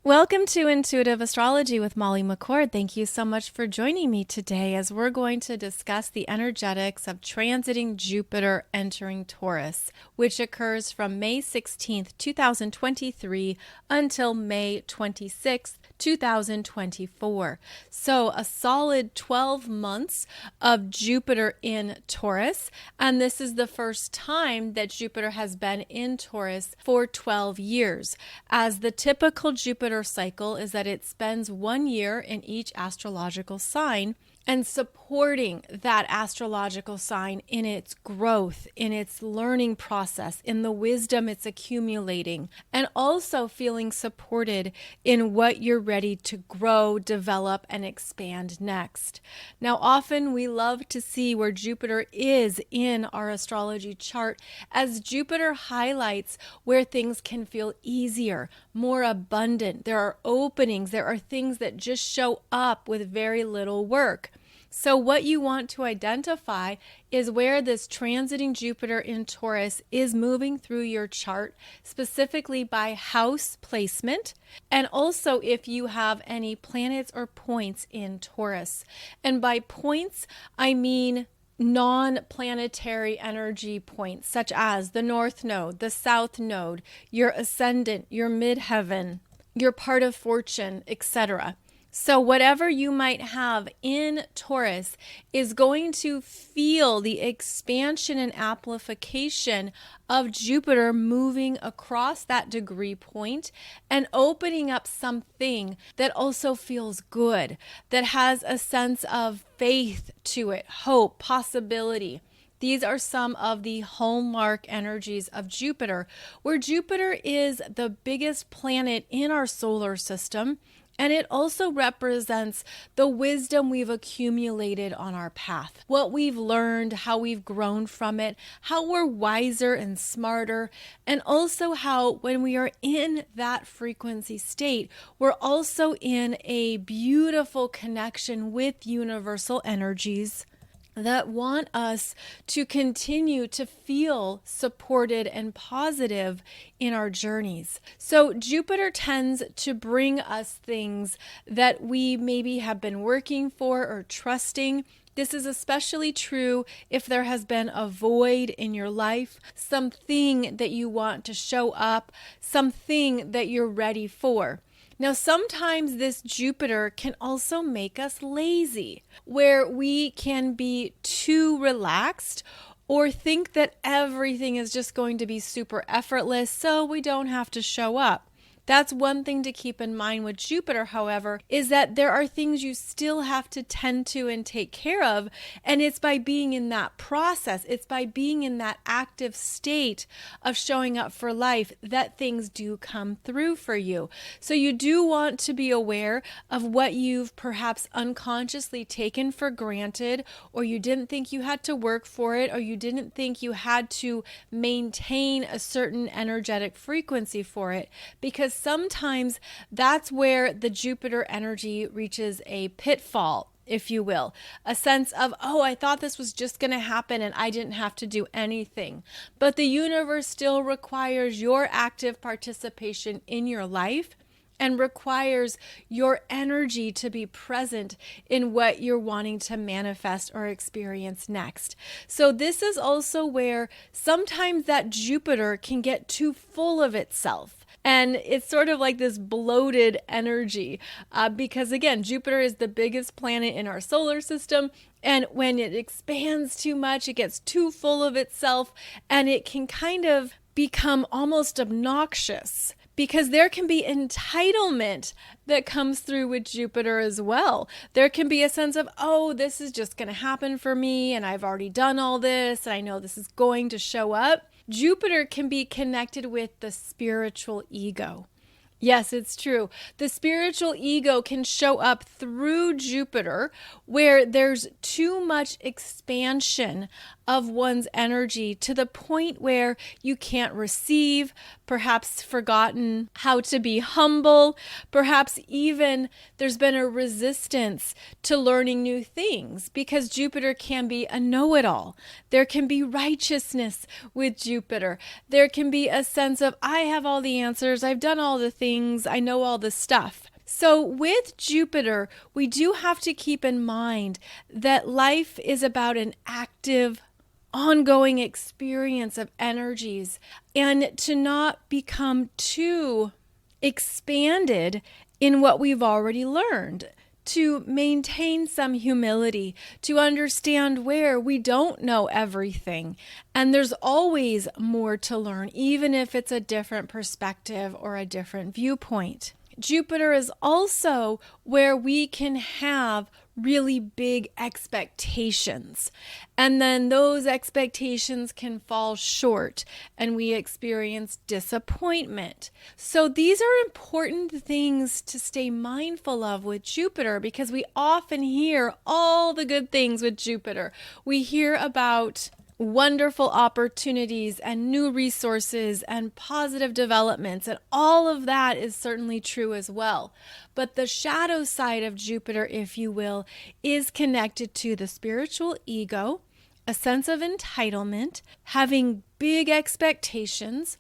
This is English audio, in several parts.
Welcome to Intuitive Astrology with Molly McCord. Thank you so much for joining me today as we're going to discuss the energetics of transiting Jupiter entering Taurus, which occurs from May 16th, 2023 until May 26th, 2024. So a solid 12 months of Jupiter in Taurus, and this is the first time that Jupiter has been in Taurus for 12 years, as the typical Jupiter cycle is that it spends 1 year in each astrological sign and supporting that astrological sign in its growth, in its learning process, in the wisdom it's accumulating, and also feeling supported in what you're ready to grow, develop, and expand next. Now, often we love to see where Jupiter is in our astrology chart, as Jupiter highlights where things can feel easier, more abundant. There are openings, there are things that just show up with very little work. So what you want to identify is where this transiting Jupiter in Taurus is moving through your chart, specifically by house placement, and also if you have any planets or points in Taurus. And by points, I mean non-planetary energy points, such as the North Node, the South Node, your ascendant, your midheaven, your part of fortune, etc. So whatever you might have in Taurus is going to feel the expansion and amplification of Jupiter moving across that degree point and opening up something that also feels good, that has a sense of faith to it, hope, possibility. These are some of the hallmark energies of Jupiter, where Jupiter is the biggest planet in our solar system. And it also represents the wisdom we've accumulated on our path, what we've learned, how we've grown from it, how we're wiser and smarter, and also how when we are in that frequency state, we're also in a beautiful connection with universal energies that want us to continue to feel supported and positive in our journeys. So Jupiter tends to bring us things that we maybe have been working for or trusting. This is especially true if there has been a void in your life, something that you want to show up, something that you're ready for. Now, sometimes this Jupiter can also make us lazy, where we can be too relaxed or think that everything is just going to be super effortless, so we don't have to show up. That's one thing to keep in mind with Jupiter, however, is that there are things you still have to tend to and take care of. And it's by being in that process, it's by being in that active state of showing up for life that things do come through for you. So you do want to be aware of what you've perhaps unconsciously taken for granted, or you didn't think you had to work for it, or you didn't think you had to maintain a certain energetic frequency for it, because sometimes that's where the Jupiter energy reaches a pitfall, if you will, a sense of, oh, I thought this was just going to happen and I didn't have to do anything. But the universe still requires your active participation in your life and requires your energy to be present in what you're wanting to manifest or experience next. So this is also where sometimes that Jupiter can get too full of itself. And it's sort of like this bloated energy because, again, Jupiter is the biggest planet in our solar system. And when it expands too much, it gets too full of itself and it can kind of become almost obnoxious, because there can be entitlement that comes through with Jupiter as well. There can be a sense of, oh, this is just going to happen for me and I've already done all this and I know this is going to show up. Jupiter can be connected with the spiritual ego. Yes, it's true. The spiritual ego can show up through Jupiter where there's too much expansion of one's energy to the point where you can't receive, perhaps forgotten how to be humble, perhaps even there's been a resistance to learning new things because Jupiter can be a know-it-all. There can be righteousness with Jupiter. There can be a sense of, I have all the answers, I've done all the things, things. I know all this stuff. So with Jupiter, we do have to keep in mind that life is about an active, ongoing experience of energies, and to not become too expanded in what we've already learned, to maintain some humility, to understand where we don't know everything. And there's always more to learn, even if it's a different perspective or a different viewpoint. Jupiter is also where we can have really big expectations. And then those expectations can fall short and we experience disappointment. So these are important things to stay mindful of with Jupiter, because we often hear all the good things with Jupiter. We hear about wonderful opportunities and new resources and positive developments, and all of that is certainly true as well. But the shadow side of Jupiter, if you will, is connected to the spiritual ego, a sense of entitlement, having big expectations,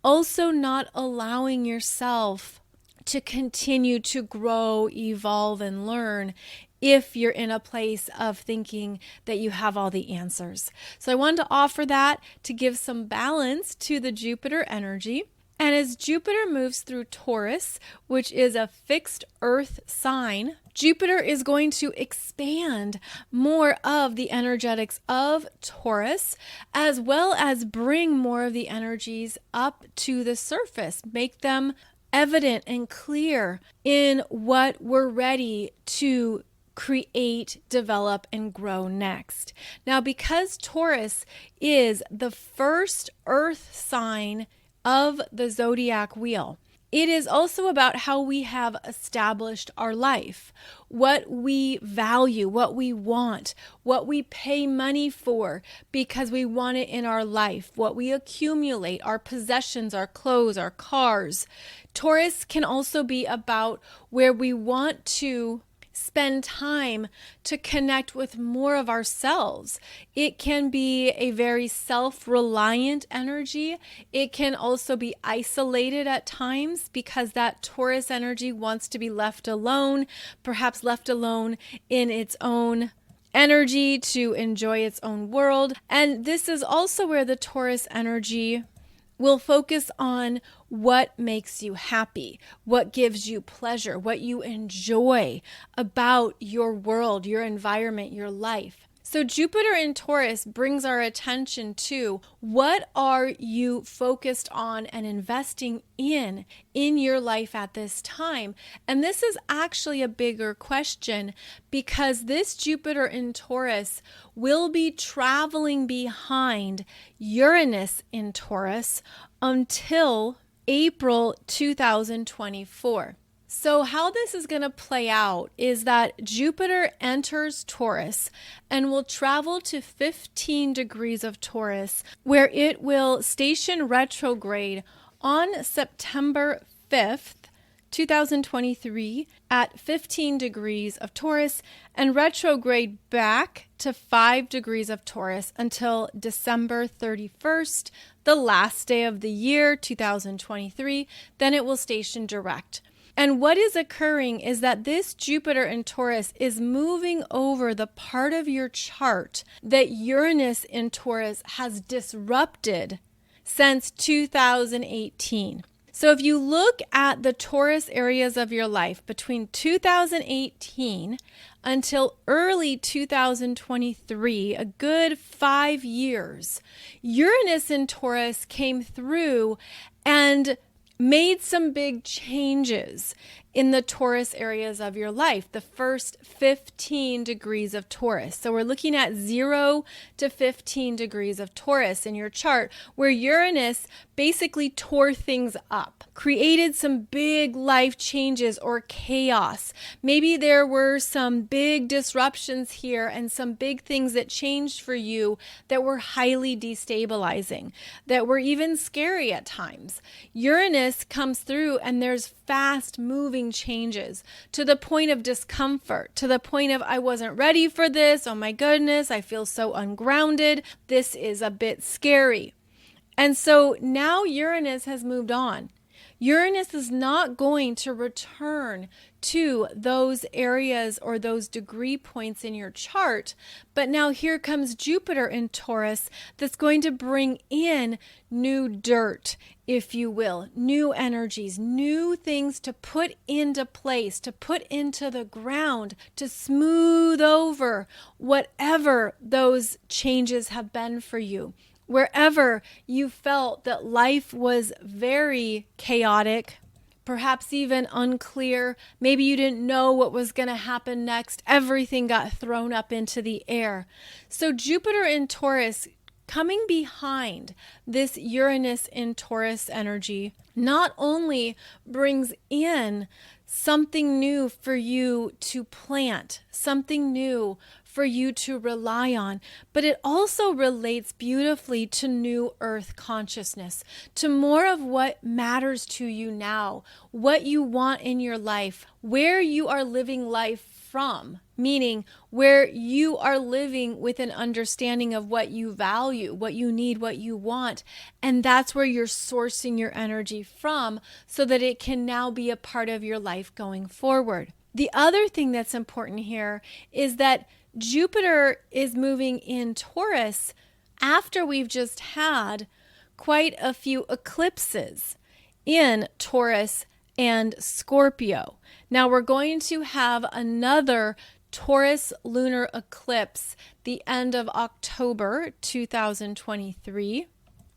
also not allowing yourself to continue to grow, evolve, and learn if you're in a place of thinking that you have all the answers. So I wanted to offer that to give some balance to the Jupiter energy. And as Jupiter moves through Taurus, which is a fixed earth sign, Jupiter is going to expand more of the energetics of Taurus, as well as bring more of the energies up to the surface, make them evident and clear in what we're ready to create, develop, and grow next. Now, because Taurus is the first earth sign of the zodiac wheel, it is also about how we have established our life, what we value, what we want, what we pay money for because we want it in our life, what we accumulate, our possessions, our clothes, our cars. Taurus can also be about where we want to spend time to connect with more of ourselves. It can be a very self-reliant energy. It can also be isolated at times because that Taurus energy wants to be left alone, perhaps left alone in its own energy to enjoy its own world. And this is also where the Taurus energy will focus on what makes you happy, what gives you pleasure, what you enjoy about your world, your environment, your life. So Jupiter in Taurus brings our attention to what are you focused on and investing in your life at this time. And this is actually a bigger question because this Jupiter in Taurus will be traveling behind Uranus in Taurus until April 2024. So how this is going to play out is that Jupiter enters Taurus and will travel to 15 degrees of Taurus, where it will station retrograde on September 5th, 2023 at 15 degrees of Taurus and retrograde back to 5 degrees of Taurus until December 31st, the last day of the year, 2023. Then it will station direct. And what is occurring is that this Jupiter in Taurus is moving over the part of your chart that Uranus in Taurus has disrupted since 2018. So if you look at the Taurus areas of your life between 2018 until early 2023, a good 5 years, Uranus in Taurus came through and made some big changes in the Taurus areas of your life, the first 15 degrees of Taurus. So we're looking at 0 to 15 degrees of Taurus in your chart, where Uranus basically tore things up, created some big life changes or chaos. Maybe there were some big disruptions here and some big things that changed for you that were highly destabilizing, that were even scary at times. Uranus comes through and there's fast moving changes to the point of discomfort, to the point of I wasn't ready for this. Oh my goodness, I feel so ungrounded. This is a bit scary. And so now Uranus has moved on. Uranus is not going to return to those areas or those degree points in your chart. But now here comes Jupiter in Taurus that's going to bring in new dirt, if you will, new energies, new things to put into place, to put into the ground, to smooth over whatever those changes have been for you. Wherever you felt that life was very chaotic, perhaps even unclear, maybe you didn't know what was going to happen next, everything got thrown up into the air. So Jupiter in Taurus coming behind this Uranus in Taurus energy not only brings in something new for you to plant, something new for you to rely on, but it also relates beautifully to new earth consciousness, to more of what matters to you now, what you want in your life, where you are living life from, meaning where you are living with an understanding of what you value, what you need, what you want. And that's where you're sourcing your energy from so that it can now be a part of your life going forward. The other thing that's important here is that Jupiter is moving in Taurus after we've just had quite a few eclipses in Taurus and Scorpio. Now we're going to have another Taurus lunar eclipse the end of October 2023.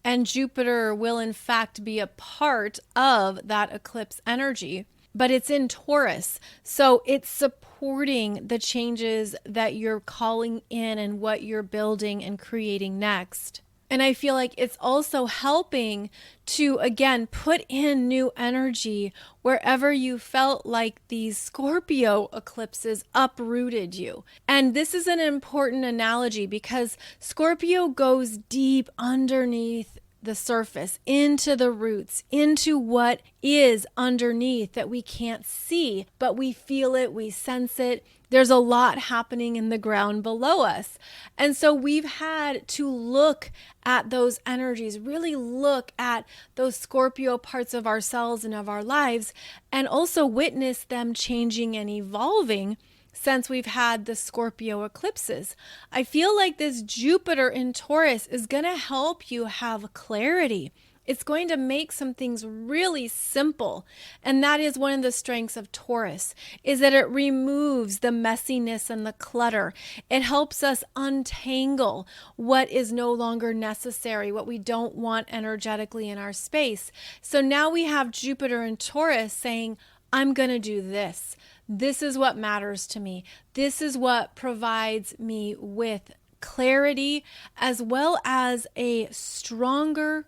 And Jupiter will in fact be a part of that eclipse energy, but it's in Taurus. So it's supporting the changes that you're calling in and what you're building and creating next. And I feel like it's also helping to, again, put in new energy wherever you felt like these Scorpio eclipses uprooted you. And this is an important analogy because Scorpio goes deep underneath the surface, into the roots, into what is underneath that we can't see, but we feel it, we sense it. There's a lot happening in the ground below us. And so we've had to look at those energies, really look at those Scorpio parts of ourselves and of our lives, and also witness them changing and evolving since we've had the Scorpio eclipses. I feel like this Jupiter in Taurus is going to help you have clarity. It's going to make some things really simple. And that is one of the strengths of Taurus, is that it removes the messiness and the clutter. It helps us untangle what is no longer necessary, what we don't want energetically in our space. So now we have Jupiter in Taurus saying, I'm going to do this. This is what matters to me. This is what provides me with clarity as well as a stronger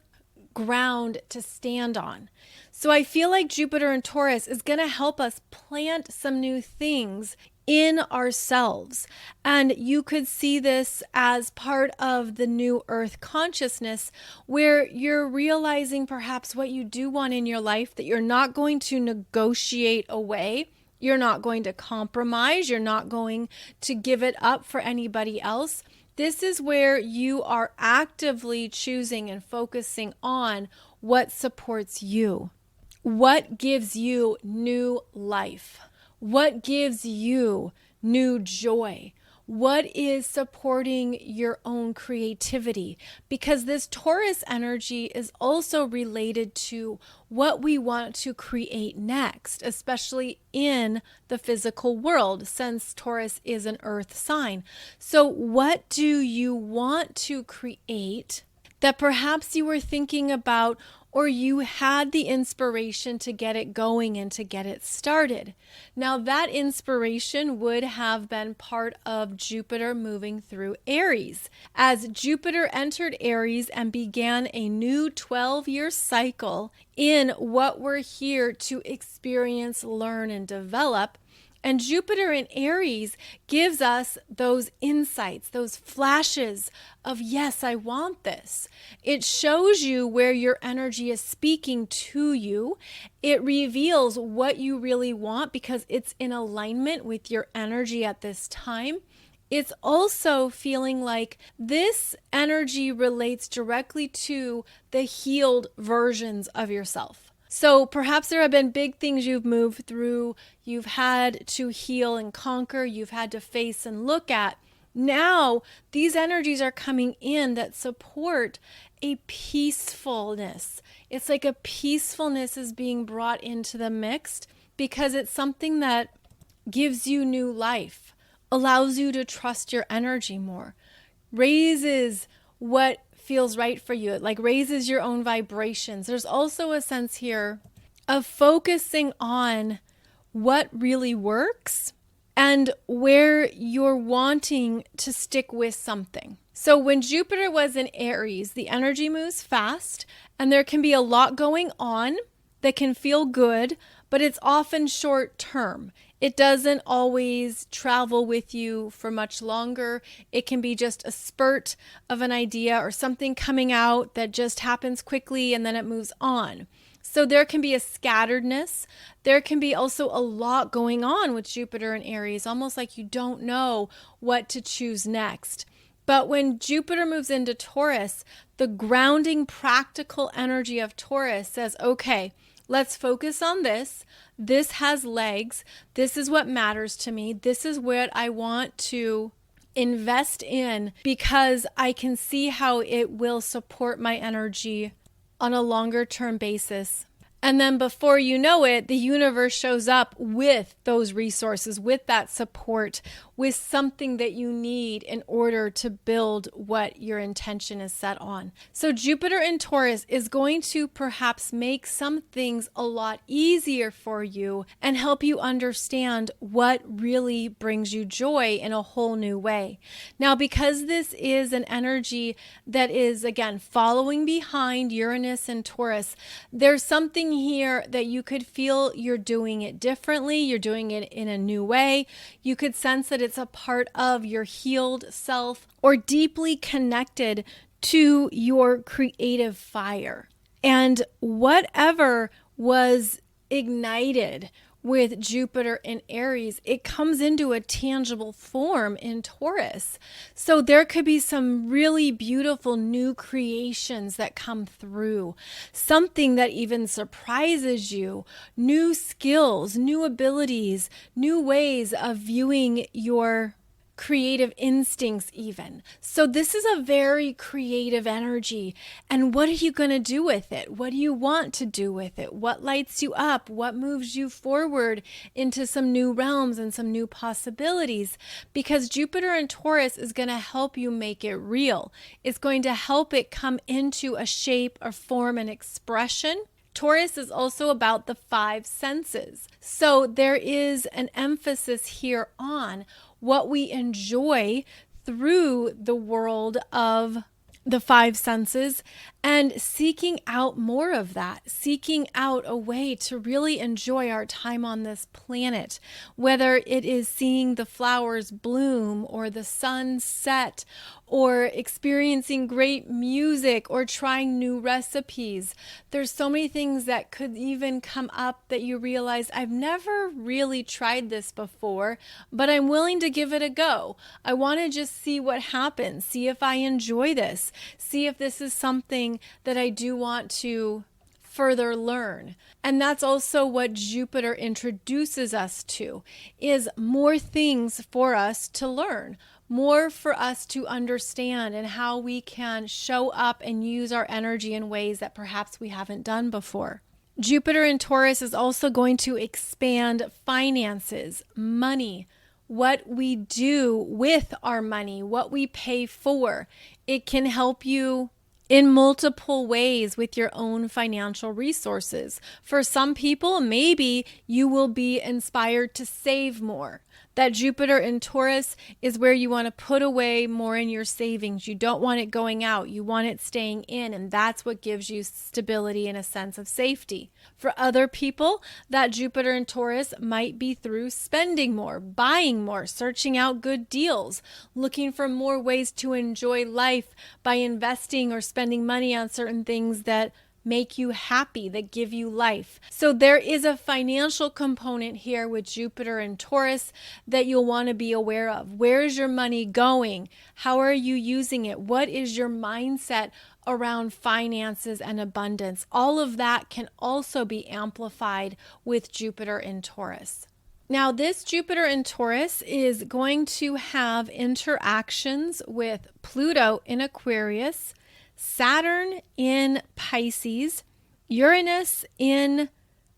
ground to stand on. So I feel like Jupiter in Taurus is going to help us plant some new things in ourselves. And you could see this as part of the new earth consciousness, where you're realizing perhaps what you do want in your life, that you're not going to negotiate away. You're not going to compromise. You're not going to give it up for anybody else. This is where you are actively choosing and focusing on what supports you. What gives you new life? What gives you new joy? What is supporting your own creativity? Because this Taurus energy is also related to what we want to create next, especially in the physical world, since Taurus is an earth sign. So what do you want to create that perhaps you were thinking about, or you had the inspiration to get it going and to get it started? Now that inspiration would have been part of Jupiter moving through Aries. As Jupiter entered Aries and began a new 12-year cycle in what we're here to experience, learn, and develop. And Jupiter in Aries gives us those insights, those flashes of, yes, I want this. It shows you where your energy is speaking to you. It reveals what you really want because it's in alignment with your energy at this time. It's also feeling like this energy relates directly to the healed versions of yourself. So perhaps there have been big things you've moved through, you've had to heal and conquer, you've had to face and look at. Now, these energies are coming in that support a peacefulness. It's like a peacefulness is being brought into the mix because it's something that gives you new life, allows you to trust your energy more, raises what feels right for you. It like raises your own vibrations. There's also a sense here of focusing on what really works and where you're wanting to stick with something. So when Jupiter was in Aries, the energy moves fast and there can be a lot going on that can feel good, but it's often short term. It doesn't always travel with you for much longer. It can be just a spurt of an idea or something coming out that just happens quickly and then it moves on. So there can be a scatteredness. There can be also a lot going on with Jupiter in Aries, almost like you don't know what to choose next. But when Jupiter moves into Taurus, the grounding practical energy of Taurus says, okay, let's focus on this. This has legs. This is what matters to me. This is what I want to invest in because I can see how it will support my energy on a longer term basis. And then before you know it, the universe shows up with those resources, with that support, with something that you need in order to build what your intention is set on. So Jupiter in Taurus is going to perhaps make some things a lot easier for you and help you understand what really brings you joy in a whole new way. Now, because this is an energy that is, again, following behind Uranus and Taurus, there's something here that you could feel you're doing it differently, you're doing it in a new way. You could sense that it's a part of your healed self or deeply connected to your creative fire. And whatever was ignited with Jupiter in Aries, it comes into a tangible form in Taurus. So there could be some really beautiful new creations that come through, something that even surprises you, new skills, new abilities, new ways of viewing your creative instincts even. So this is a very creative energy. And what are you going to do with it? What do you want to do with it? What lights you up? What moves you forward into some new realms and some new possibilities? Because Jupiter in Taurus is going to help you make it real. It's going to help it come into a shape, a form, and expression. Taurus is also about the five senses. So there is an emphasis here on what we enjoy through the world of the five senses and seeking out more of that, seeking out a way to really enjoy our time on this planet, whether it is seeing the flowers bloom or the sun set or experiencing great music or trying new recipes. There's so many things that could even come up that you realize, I've never really tried this before, but I'm willing to give it a go. I want to just see what happens, see if I enjoy this, see if this is something that I do want to further learn. And that's also what Jupiter introduces us to, is more things for us to learn, more for us to understand, and how we can show up and use our energy in ways that perhaps we haven't done before. Jupiter in Taurus is also going to expand finances, money, what we do with our money, what we pay for. It can help you in multiple ways with your own financial resources. For some people, maybe you will be inspired to save more. That Jupiter in Taurus is where you want to put away more in your savings. You don't want it going out. You want it staying in, and that's what gives you stability and a sense of safety. For other people, that Jupiter in Taurus might be through spending more, buying more, searching out good deals, looking for more ways to enjoy life by investing or spending money on certain things that make you happy, that give you life. So there is a financial component here with Jupiter and Taurus that you'll want to be aware of. Where is your money going? How are you using it? What is your mindset around finances and abundance? All of that can also be amplified with Jupiter in Taurus. Now, this Jupiter in Taurus is going to have interactions with Pluto in Aquarius, Saturn in Pisces, Uranus in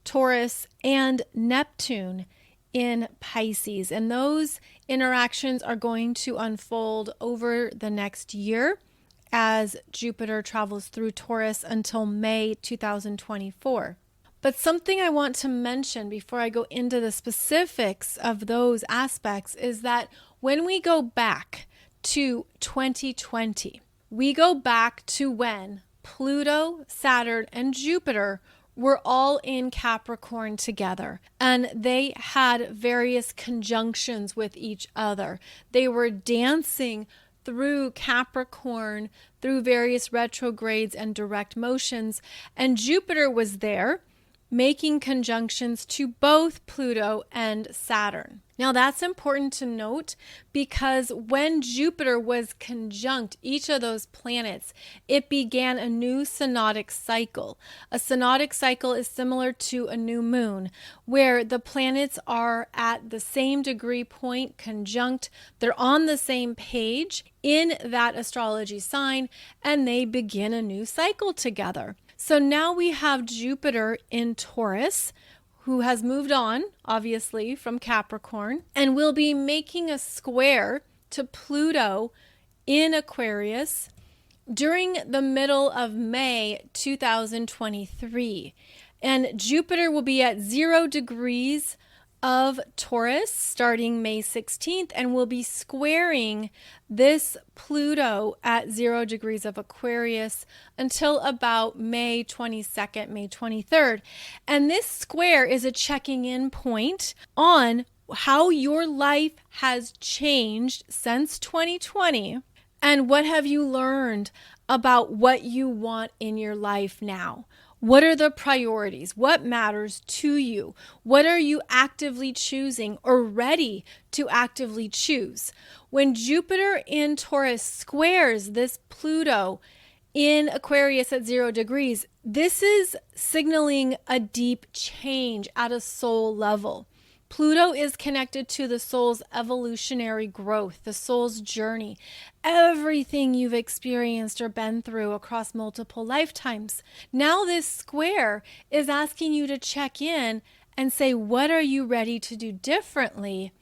Taurus, and Neptune in Pisces. And those interactions are going to unfold over the next year as Jupiter travels through Taurus until May 2024. But something I want to mention before I go into the specifics of those aspects is that when we go back to 2020, we go back to when Pluto, Saturn, and Jupiter were all in Capricorn together, and they had various conjunctions with each other. They were dancing through Capricorn, through various retrogrades and direct motions, and Jupiter was there making conjunctions to both Pluto and Saturn. Now that's important to note because when Jupiter was conjunct each of those planets, it began a new synodic cycle. A synodic cycle is similar to a new moon, where the planets are at the same degree point conjunct, they're on the same page in that astrology sign, and they begin a new cycle together. So now we have Jupiter in Taurus, who has moved on, obviously, from Capricorn, and will be making a square to Pluto in Aquarius during the middle of May 2023. And Jupiter will be at 0 degrees of Taurus starting May 16th and will be squaring this Pluto at 0 degrees of Aquarius until about May 22nd, May 23rd. And this square is a checking in point on how your life has changed since 2020 and what have you learned about what you want in your life now. What are the priorities? What matters to you? What are you actively choosing or ready to actively choose? When Jupiter in Taurus squares this Pluto in Aquarius at 0 degrees, this is signaling a deep change at a soul level. Pluto is connected to the soul's evolutionary growth, the soul's journey, everything you've experienced or been through across multiple lifetimes. Now this square is asking you to check in and say, what are you ready to do differently?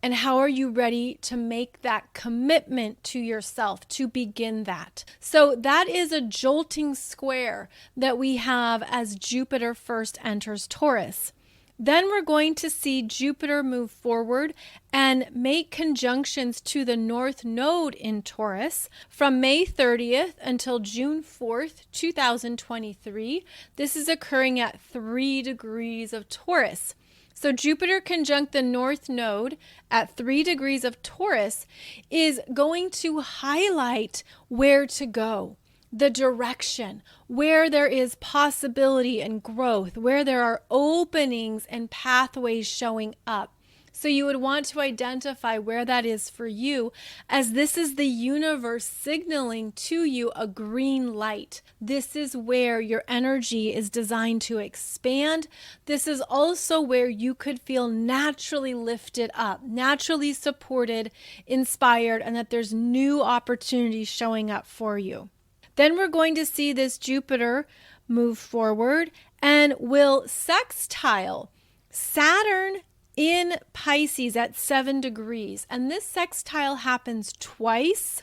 And how are you ready to make that commitment to yourself to begin that? So that is a jolting square that we have as Jupiter first enters Taurus. Then we're going to see Jupiter move forward and make conjunctions to the North Node in Taurus from May 30th until June 4th, 2023. This is occurring at 3 degrees of Taurus. So Jupiter conjunct the North Node at 3 degrees of Taurus is going to highlight where to go, the direction, where there is possibility and growth, where there are openings and pathways showing up. So you would want to identify where that is for you, as this is the universe signaling to you a green light. This is where your energy is designed to expand. This is also where you could feel naturally lifted up, naturally supported, inspired, and that there's new opportunities showing up for you. Then we're going to see this Jupiter move forward and will sextile Saturn in Pisces at 7 degrees. And this sextile happens twice,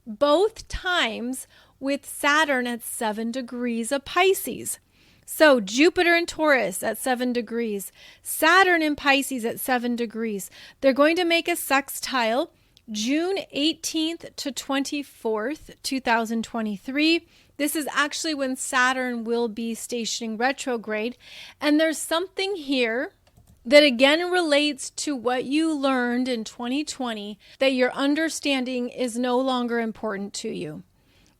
both times with Saturn at 7 degrees of Pisces. So Jupiter in Taurus at 7 degrees, Saturn in Pisces at 7 degrees. They're going to make a sextile June 18th to 24th, 2023. This is actually when Saturn will be stationing retrograde. And there's something here that again relates to what you learned in 2020, that your understanding is no longer important to you.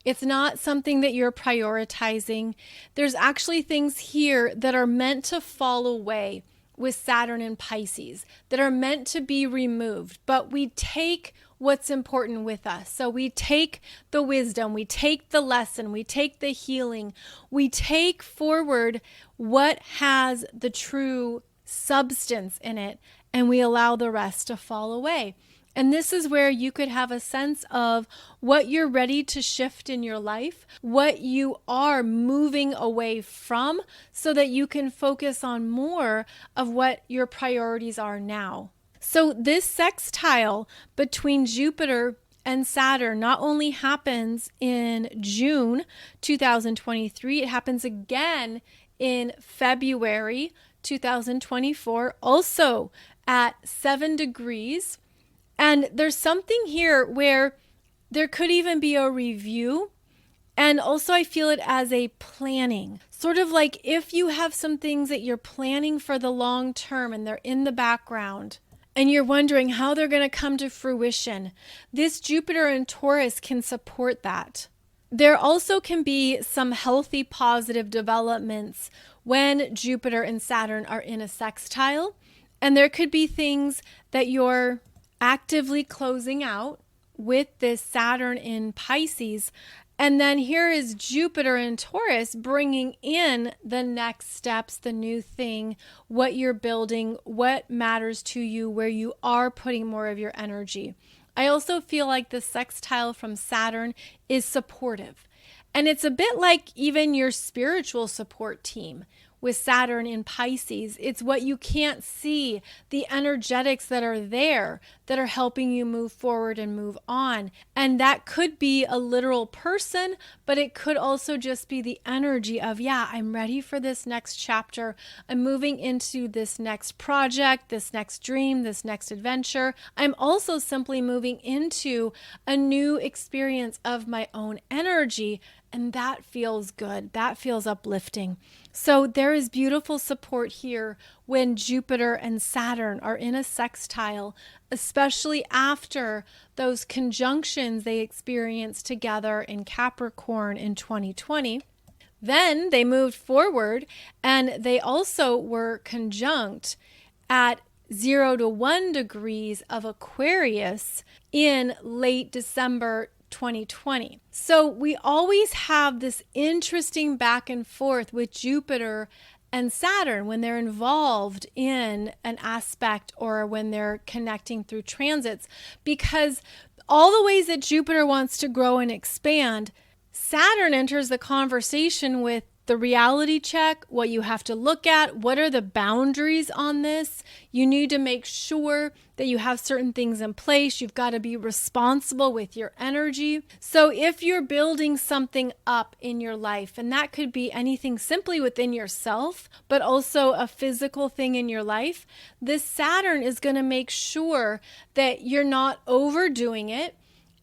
It's not something that you're prioritizing. There's actually things here that are meant to fall away with Saturn and Pisces, that are meant to be removed, but we take what's important with us. So we take the wisdom, we take the lesson, we take the healing, we take forward what has the true substance in it, and we allow the rest to fall away. And this is where you could have a sense of what you're ready to shift in your life, what you are moving away from, so that you can focus on more of what your priorities are now. So this sextile between Jupiter and Saturn not only happens in June 2023, it happens again in February 2024, also at 7 degrees. And there's something here where there could even be a review. And also I feel it as a planning, sort of like if you have some things that you're planning for the long term and they're in the background and you're wondering how they're going to come to fruition, this Jupiter in Taurus can support that. There also can be some healthy, positive developments when Jupiter and Saturn are in a sextile. And there could be things that you're actively closing out with this Saturn in Pisces. And then here is Jupiter in Taurus bringing in the next steps, the new thing, what you're building, what matters to you, where you are putting more of your energy. I also feel like the sextile from Saturn is supportive. And it's a bit like even your spiritual support team. With Saturn in Pisces, it's what you can't see, the energetics that are there that are helping you move forward and move on. And that could be a literal person, but it could also just be the energy of, yeah, I'm ready for this next chapter. I'm moving into this next project, this next dream, this next adventure. I'm also simply moving into a new experience of my own energy. And that feels good. That feels uplifting. So there is beautiful support here when Jupiter and Saturn are in a sextile, especially after those conjunctions they experienced together in Capricorn in 2020. Then they moved forward and they also were conjunct at 0 to 1 degrees of Aquarius in late December 2020. So we always have this interesting back and forth with Jupiter and Saturn when they're involved in an aspect or when they're connecting through transits, because all the ways that Jupiter wants to grow and expand, Saturn enters the conversation with the reality check, what you have to look at, what are the boundaries on this. You need to make sure that you have certain things in place. You've got to be responsible with your energy. So if you're building something up in your life, and that could be anything simply within yourself, but also a physical thing in your life, this Saturn is going to make sure that you're not overdoing it.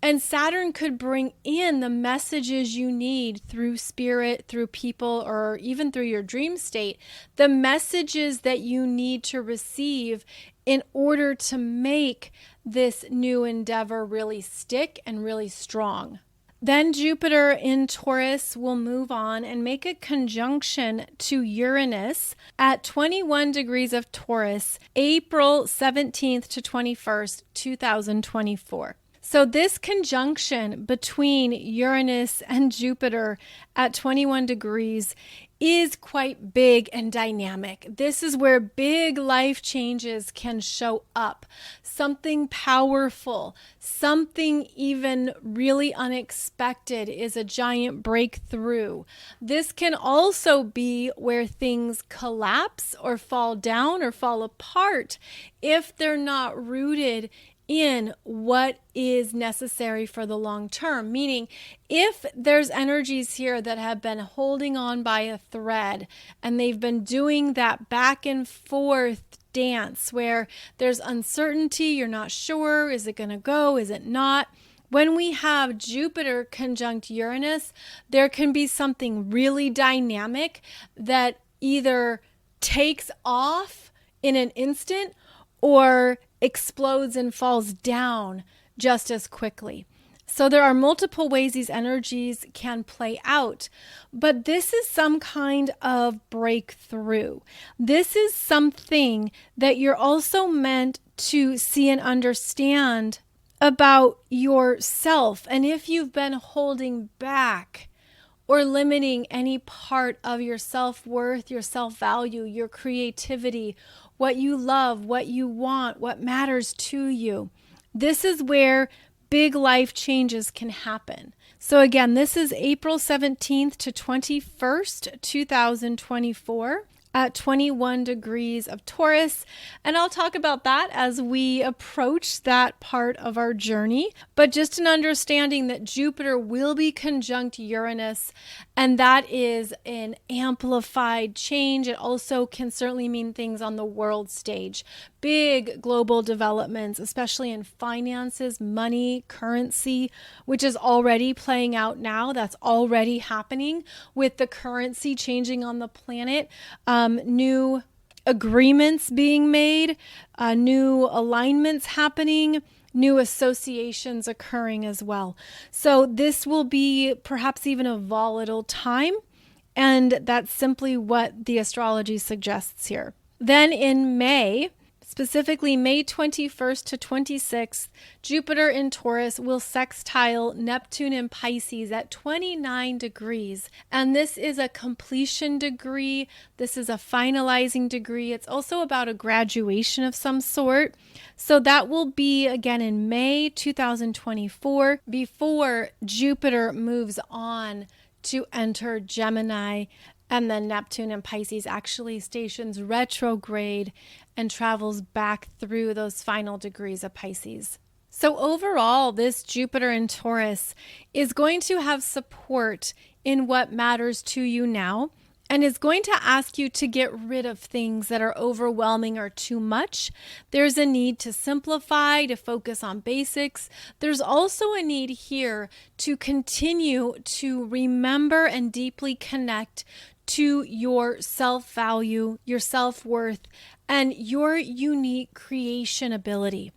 And Saturn could bring in the messages you need through spirit, through people, or even through your dream state, the messages that you need to receive in order to make this new endeavor really stick and really strong. Then Jupiter in Taurus will move on and make a conjunction to Uranus at 21 degrees of Taurus, April 17th to 21st, 2024. So this conjunction between Uranus and Jupiter at 21 degrees is quite big and dynamic. This is where big life changes can show up. Something powerful, something even really unexpected is a giant breakthrough. This can also be where things collapse or fall down or fall apart if they're not rooted in what is necessary for the long term. Meaning, if there's energies here that have been holding on by a thread and they've been doing that back and forth dance where there's uncertainty, you're not sure, is it going to go, is it not? When we have Jupiter conjunct Uranus, there can be something really dynamic that either takes off in an instant or explodes and falls down just as quickly. So there are multiple ways these energies can play out, but this is some kind of breakthrough. This is something that you're also meant to see and understand about yourself. And if you've been holding back or limiting any part of your self-worth, your self-value, your creativity, what you love, what you want, what matters to you, this is where big life changes can happen. So again, this is April 17th to 21st, 2024. At 21 degrees of Taurus. And I'll talk about that as we approach that part of our journey. But just an understanding that Jupiter will be conjunct Uranus, and that is an amplified change. It also can certainly mean things on the world stage. Big global developments, especially in finances, money, currency, which is already playing out now. That's already happening with the currency changing on the planet. New agreements being made, new alignments happening, new associations occurring as well. So this will be perhaps even a volatile time, and that's simply what the astrology suggests here. Then in May, specifically May 21st to 26th, Jupiter in Taurus will sextile Neptune in Pisces at 29 degrees. And this is a completion degree. This is a finalizing degree. It's also about a graduation of some sort. So that will be again in May 2024 before Jupiter moves on to enter Gemini. And then Neptune in Pisces actually stations retrograde and travels back through those final degrees of Pisces. So overall, this Jupiter in Taurus is going to have support in what matters to you now, and is going to ask you to get rid of things that are overwhelming or too much. There's a need to simplify, to focus on basics. There's also a need here to continue to remember and deeply connect to your self-value, your self-worth, and your unique creation ability.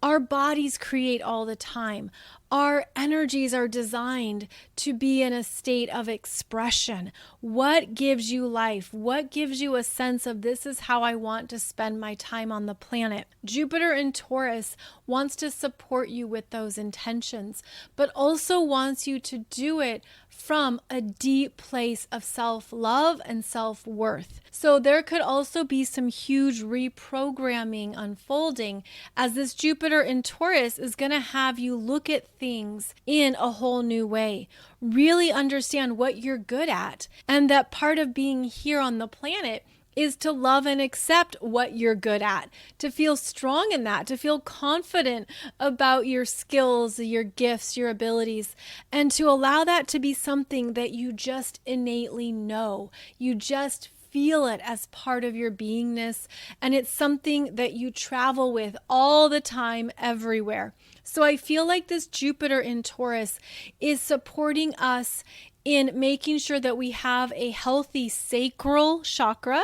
Our bodies create all the time. Our energies are designed to be in a state of expression. What gives you life? What gives you a sense of this is how I want to spend my time on the planet? Jupiter in Taurus wants to support you with those intentions, but also wants you to do it from a deep place of self-love and self-worth. So there could also be some huge reprogramming unfolding as this Jupiter in Taurus is going to have you look at things in a whole new way. Really understand what you're good at, and that part of being here on the planet is to love and accept what you're good at, to feel strong in that, to feel confident about your skills, your gifts, your abilities, and to allow that to be something that you just innately know. You just feel it as part of your beingness, and it's something that you travel with all the time, everywhere. So I feel like this Jupiter in Taurus is supporting us in making sure that we have a healthy sacral chakra,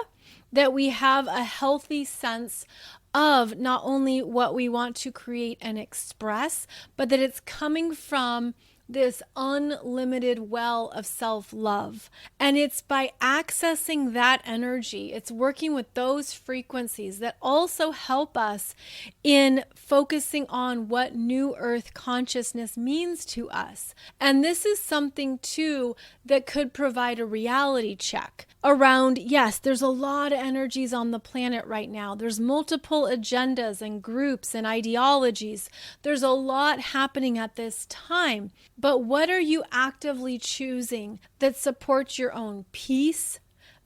that we have a healthy sense of not only what we want to create and express, but that it's coming from this unlimited well of self-love. And it's by accessing that energy, it's working with those frequencies that also help us in focusing on what new earth consciousness means to us. And this is something too that could provide a reality check around, yes, there's a lot of energies on the planet right now. There's multiple agendas and groups and ideologies. There's a lot happening at this time. But what are you actively choosing that supports your own peace,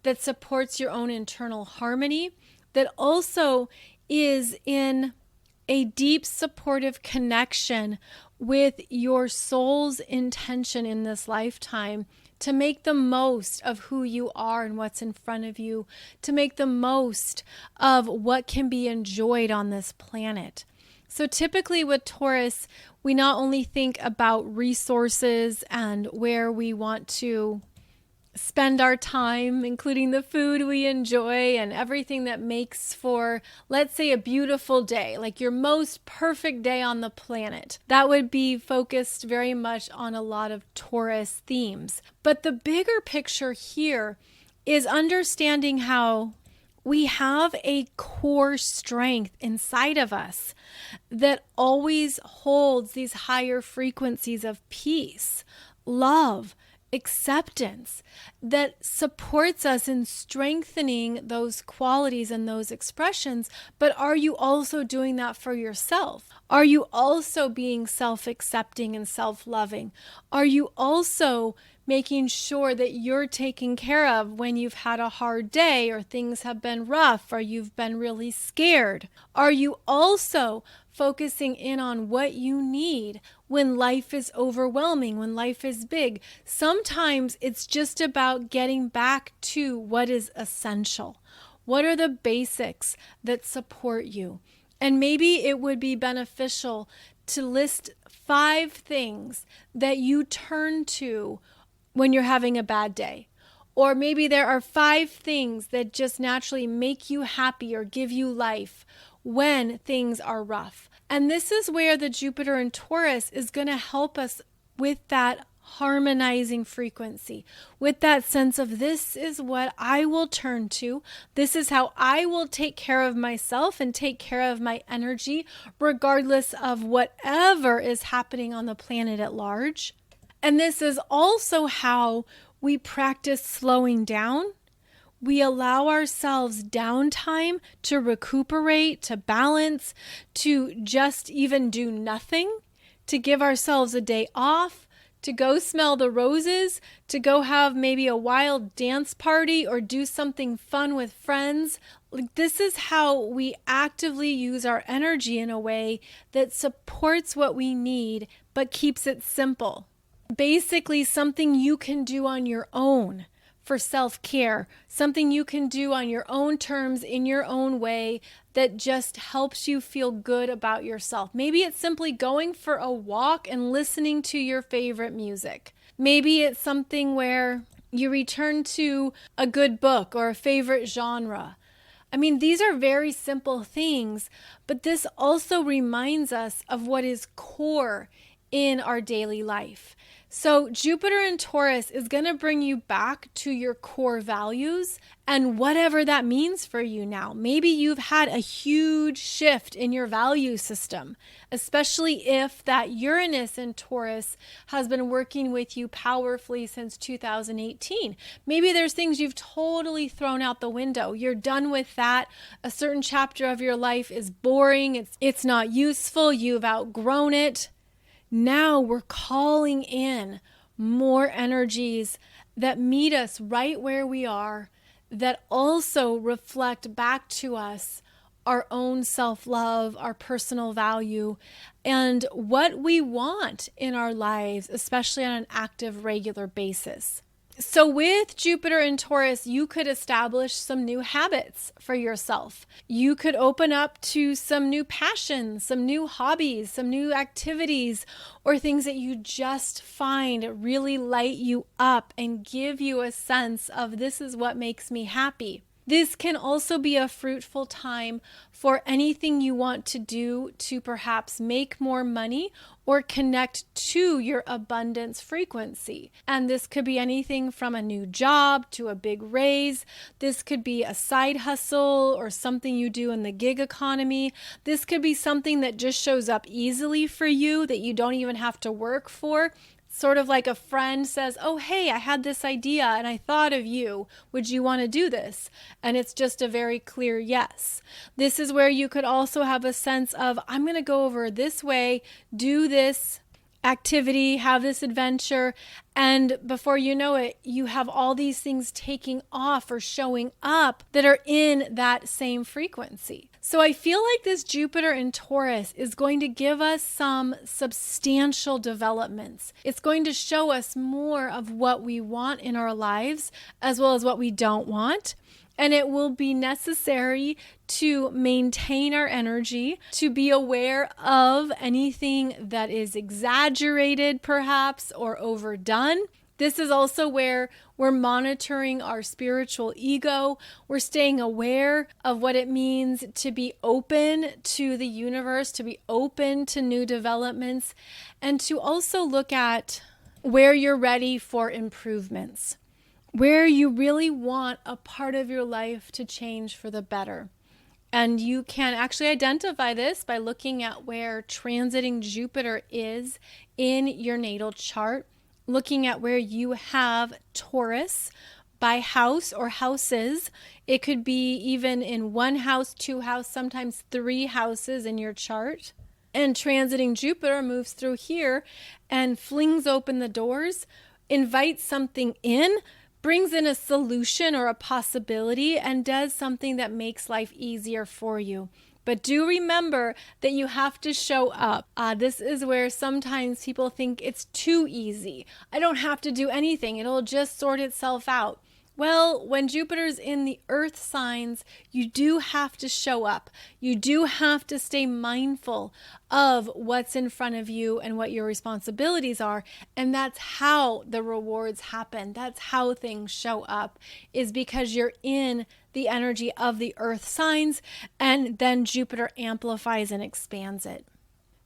that supports your own internal harmony, that also is in a deep supportive connection with your soul's intention in this lifetime to make the most of who you are and what's in front of you, to make the most of what can be enjoyed on this planet. So typically with Taurus, we not only think about resources and where we want to spend our time, including the food we enjoy and everything that makes for, let's say, a beautiful day, like your most perfect day on the planet. That would be focused very much on a lot of Taurus themes. But the bigger picture here is understanding how we have a core strength inside of us that always holds these higher frequencies of peace, love, acceptance, that supports us in strengthening those qualities and those expressions. But are you also doing that for yourself? Are you also being self-accepting and self-loving? Are you also making sure that you're taken care of when you've had a hard day or things have been rough or you've been really scared? Are you also focusing in on what you need when life is overwhelming, when life is big? Sometimes it's just about getting back to what is essential. What are the basics that support you? And maybe it would be beneficial to list 5 things that you turn to when you're having a bad day. Or maybe there are 5 things that just naturally make you happy or give you life when things are rough. And this is where the Jupiter in Taurus is going to help us with that harmonizing frequency, with that sense of this is what I will turn to. This is how I will take care of myself and take care of my energy, regardless of whatever is happening on the planet at large. And this is also how we practice slowing down. We allow ourselves downtime to recuperate, to balance, to just even do nothing, to give ourselves a day off, to go smell the roses, to go have maybe a wild dance party or do something fun with friends. This is how we actively use our energy in a way that supports what we need, but keeps it simple. Basically, something you can do on your own for self-care, something you can do on your own terms, in your own way, that just helps you feel good about yourself. Maybe it's simply going for a walk and listening to your favorite music. Maybe it's something where you return to a good book or a favorite genre. I mean, these are very simple things, but this also reminds us of what is core in our daily life. So Jupiter in Taurus is going to bring you back to your core values and whatever that means for you now. Maybe you've had a huge shift in your value system, especially if that Uranus in Taurus has been working with you powerfully since 2018. Maybe there's things you've totally thrown out the window. You're done with that. A certain chapter of your life is boring. It's not useful. You've outgrown it. Now we're calling in more energies that meet us right where we are, that also reflect back to us our own self-love, our personal value, and what we want in our lives, especially on an active, regular basis. So with Jupiter in Taurus, you could establish some new habits for yourself. You could open up to some new passions, some new hobbies, some new activities, or things that you just find really light you up and give you a sense of this is what makes me happy. This can also be a fruitful time for anything you want to do to perhaps make more money or connect to your abundance frequency. And this could be anything from a new job to a big raise. This could be a side hustle or something you do in the gig economy. This could be something that just shows up easily for you that you don't even have to work for. Sort of like a friend says, oh, hey, I had this idea and I thought of you. Would you want to do this? And it's just a very clear yes. This is where you could also have a sense of, I'm going to go over this way, do this activity, have this adventure, and before you know it, you have all these things taking off or showing up that are in that same frequency. So I feel like this Jupiter in Taurus is going to give us some substantial developments. It's going to show us more of what we want in our lives as well as what we don't want. And it will be necessary to maintain our energy, to be aware of anything that is exaggerated perhaps or overdone, This is also where we're monitoring our spiritual ego. We're staying aware of what it means to be open to the universe, to be open to new developments, and to also look at where you're ready for improvements, where you really want a part of your life to change for the better. And you can actually identify this by looking at where transiting Jupiter is in your natal chart, looking at where you have Taurus by house or houses. It could be even in one house, two houses, sometimes three houses in your chart. And transiting Jupiter moves through here and flings open the doors, invites something in, brings in a solution or a possibility, and does something that makes life easier for you. But do remember that you have to show up. This is where sometimes people think it's too easy. I don't have to do anything. It'll just sort itself out. Well, when Jupiter's in the earth signs, you do have to show up. You do have to stay mindful of what's in front of you and what your responsibilities are. And that's how the rewards happen. That's how things show up, is because you're in the energy of the earth signs, and then Jupiter amplifies and expands it.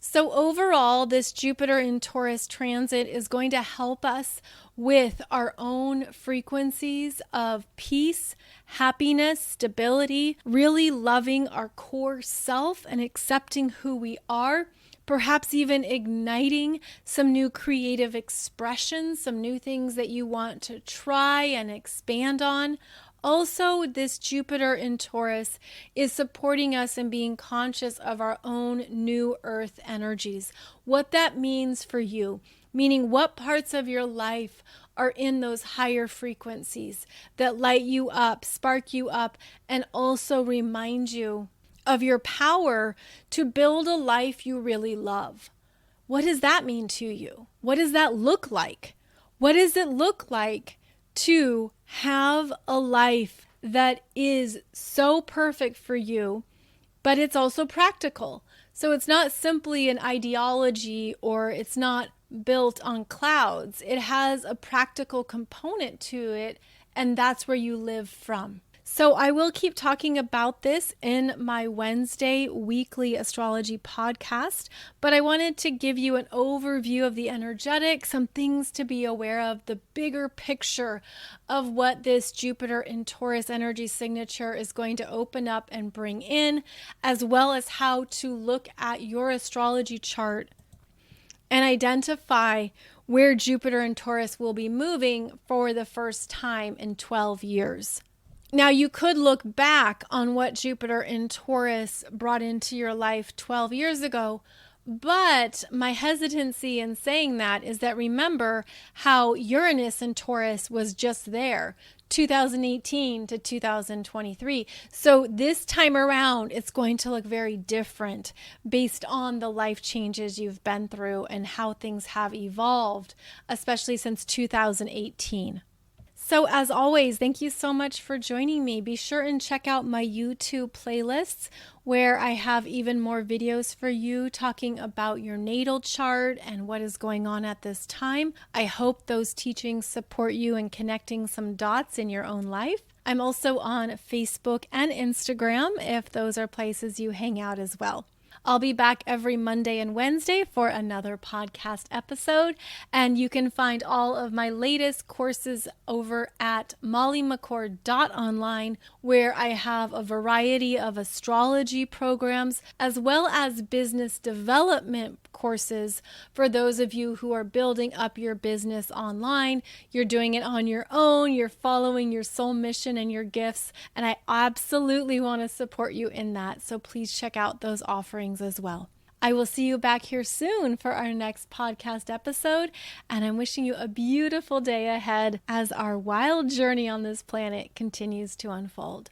So overall, this Jupiter in Taurus transit is going to help us with our own frequencies of peace, happiness, stability, really loving our core self and accepting who we are, perhaps even igniting some new creative expressions, some new things that you want to try and expand on. Also, this Jupiter in Taurus is supporting us in being conscious of our own new earth energies. What that means for you, meaning what parts of your life are in those higher frequencies that light you up, spark you up, and also remind you of your power to build a life you really love. What does that mean to you? What does that look like? What does it look like to have a life that is so perfect for you, but it's also practical? So it's not simply an ideology, or it's not built on clouds. It has a practical component to it, and that's where you live from. So I will keep talking about this in my Wednesday weekly astrology podcast, but I wanted to give you an overview of the energetic, some things to be aware of, the bigger picture of what this Jupiter in Taurus energy signature is going to open up and bring in, as well as how to look at your astrology chart and identify where Jupiter in Taurus will be moving for the first time in 12 years. Now, you could look back on what Jupiter in Taurus brought into your life 12 years ago, but my hesitancy in saying that is that remember how Uranus in Taurus was just there, 2018 to 2023. So this time around, it's going to look very different based on the life changes you've been through and how things have evolved, especially since 2018. So as always, thank you so much for joining me. Be sure and check out my YouTube playlists where I have even more videos for you talking about your natal chart and what is going on at this time. I hope those teachings support you in connecting some dots in your own life. I'm also on Facebook and Instagram if those are places you hang out as well. I'll be back every Monday and Wednesday for another podcast episode, and you can find all of my latest courses over at mollymccord.online, where I have a variety of astrology programs as well as business development courses for those of you who are building up your business online. You're doing it on your own, you're following your soul mission and your gifts, and I absolutely want to support you in that. So please check out those offerings as well. I will see you back here soon for our next podcast episode, and I'm wishing you a beautiful day ahead as our wild journey on this planet continues to unfold.